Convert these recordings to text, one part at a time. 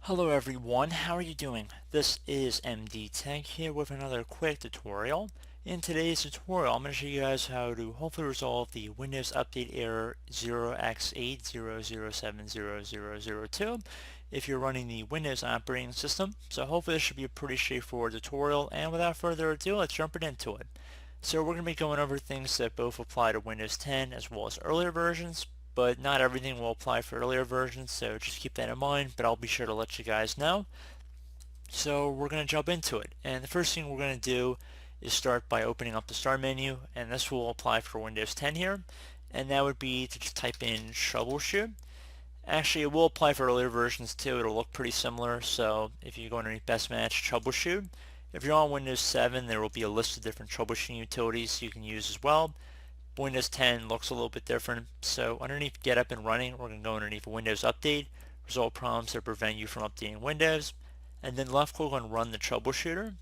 Hello everyone, how are you doing? This is MD Tech here with another quick tutorial. In today's tutorial, I'm going to show you guys how to hopefully resolve the Windows Update error 0x80070002 if you're running the Windows operating system. So hopefully this should be a pretty straightforward tutorial, and without further ado, let's jump right into it. So we're going to be going over things that both apply to Windows 10 as well as earlier versions, but not everything will apply for earlier versions, so just keep that in mind, but I'll be sure to let you guys know. So we're going to jump into it, and the first thing we're going to do is start by opening up the start menu, and this will apply for Windows 10 here, and that would be to just type in troubleshoot. Actually, it will apply for earlier versions too. It'll look pretty similar, so if you go underneath best match troubleshoot, if you're on Windows 7, there will be a list of different troubleshooting utilities you can use as well. Windows 10 looks a little bit different. So underneath Get Up and Running, we're going to go underneath Windows Update, resolve problems that prevent you from updating Windows, and then left click on Run the Troubleshooter.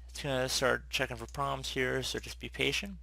It's going to start checking for problems here, so just be patient.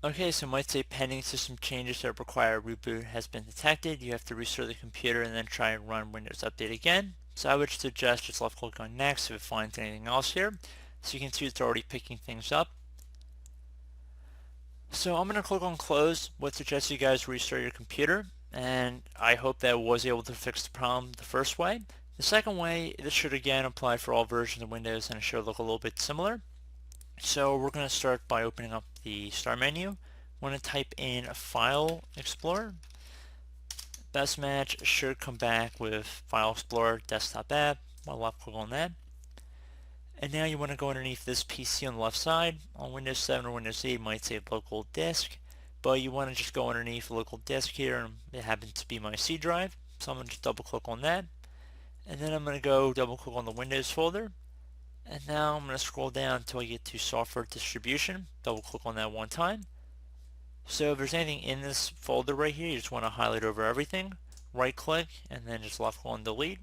Okay, so it might say pending system changes that require a reboot has been detected. You have to restart the computer and then try and run Windows Update again. So I would suggest just left click on next if it finds anything else here. So you can see it's already picking things up. So I'm going to click on close. Would suggest you guys restart your computer, and I hope that was able to fix the problem the first way. The second way, this should again apply for all versions of Windows, and it should look a little bit similar. So we're going to start by opening up the Start menu. We're going to type in File Explorer. Best match should come back with File Explorer Desktop App. I'll left click on that. And now you want to go underneath this PC on the left side. On Windows 7 or Windows 8 it might say local disk, but you want to just go underneath local disk here, and it happens to be my C drive. So I'm going to just double click on that. And then I'm going to go double click on the Windows folder. And now I'm going to scroll down until I get to software distribution. Double click on that one time. So if there's anything in this folder right here, you just want to highlight over everything. Right click and then just left click on delete.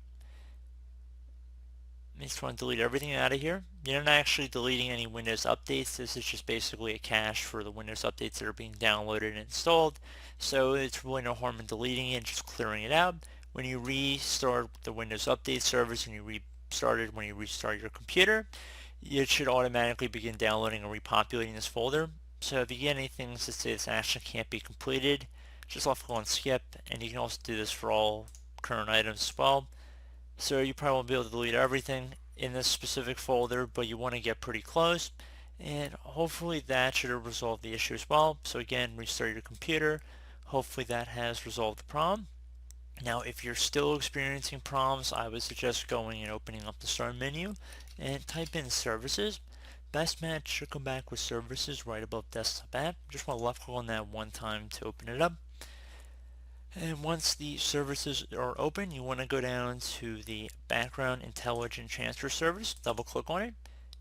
You just want to delete everything out of here. You're not actually deleting any Windows updates. This is just basically a cache for the Windows updates that are being downloaded and installed. So it's really no harm in deleting it and just clearing it out. When you restart the Windows Update service and you when you restart your computer, it should automatically begin downloading and repopulating this folder. So if you get anything that says this action can't be completed, just left click on skip, and you can also do this for all current items as well. So you probably won't be able to delete everything in this specific folder, but you want to get pretty close, and hopefully that should have resolved the issue as well. So again, restart your computer. Hopefully that has resolved the problem. Now if you're still experiencing problems, I would suggest going and opening up the start menu and type in services. Best match should come back with services right above desktop app. Just want to left click on that one time to open it up. And once the services are open, you want to go down to the Background Intelligent Transfer Service, double click on it.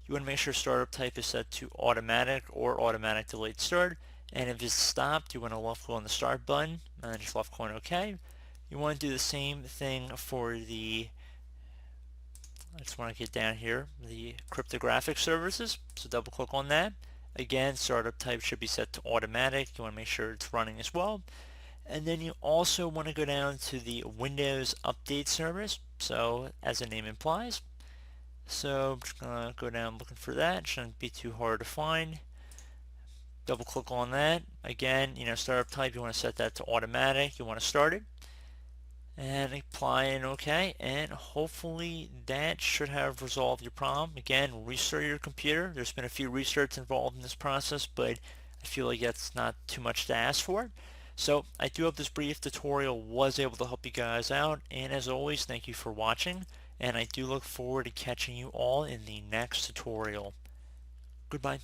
You want to make sure startup type is set to automatic or automatic delayed start, and if it's stopped, you want to left click on the start button and then just left click on OK. You want to do the same thing for the, I just want to get down here, the cryptographic services, so double click on that. Again, startup type should be set to automatic. You want to make sure it's running as well. And then you also want to go down to the Windows Update service, so as the name implies. So I'm just going to go down looking for that. It shouldn't be too hard to find. Double click on that. Again, startup type, you want to set that to automatic. You want to start it. And apply and OK. And hopefully that should have resolved your problem. Again, restart your computer. There's been a few restarts involved in this process, but I feel like that's not too much to ask for. So I do hope this brief tutorial was able to help you guys out, and as always, thank you for watching, and I do look forward to catching you all in the next tutorial. Goodbye.